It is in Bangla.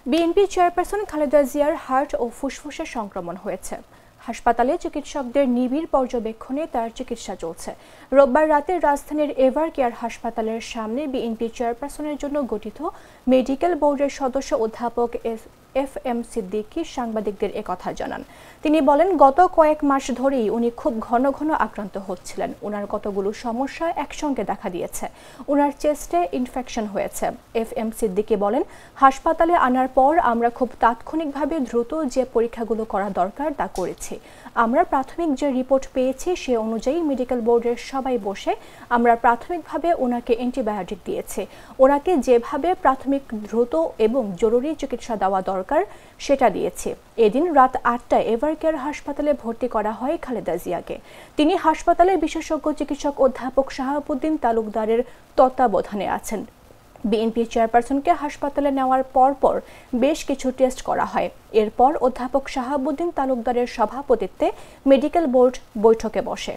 বিএনপি চেয়ারপারসন খালেদা জিয়ার হার্ট ও ফুসফুসে সংক্রমণ হয়েছে। হাসপাতালে চিকিৎসকদের নিবিড় পর্যবেক্ষণে তার চিকিৎসা চলছে। রোববার রাতে রাজধানীর এভার কেয়ার হাসপাতালের সামনে বিএনপি চেয়ারপারসনের জন্য গঠিত মেডিকেল বোর্ডের সদস্য অধ্যাপক FM সিদ্দিকী সাংবাদিকদের একথা জানান। তিনি বলেন, গত কয়েক মাস ধরেই উনি খুব ঘন ঘন আক্রান্ত হচ্ছিলেন। ওনার কতগুলো সমস্যা একসঙ্গে দেখা দিয়েছে। ওনার চেস্টে ইনফেকশন হয়েছে। FM সিদ্দিকী বলেন, হাসপাতালে আনার পর আমরা খুব তাৎক্ষণিকভাবে দ্রুত যে পরীক্ষাগুলো করা দরকার তা করেছি। আমরা প্রাথমিক যে রিপোর্ট পেয়েছি সে অনুযায়ী মেডিকেল বোর্ডের সবাই বসে আমরা প্রাথমিকভাবে ওনাকে অ্যান্টিবায়োটিক দিয়েছি। ওনাকে যেভাবে প্রাথমিক দ্রুত এবং জরুরি চিকিৎসা দেওয়া দরকার সেটা দিয়েছি। এদিন রাত 8টায় এভার কেয়ার হাসপাতালে ভর্তি করা হয় খালেদা জিয়াকে। তিনি হাসপাতালের বিশেষজ্ঞ চিকিৎসক অধ্যাপক শাহাবুদ্দিন তালুকদারের তত্ত্বাবধানে আছেন। বিএনপি চেয়ারপারসনকে হাসপাতালে নেওয়ার পরপর বেশ কিছু টেস্ট করা হয়। এরপর অধ্যাপক শাহাবুদ্দিন তালুকদারের সভাপতিত্বে মেডিকেল বোর্ড বৈঠকে বসে।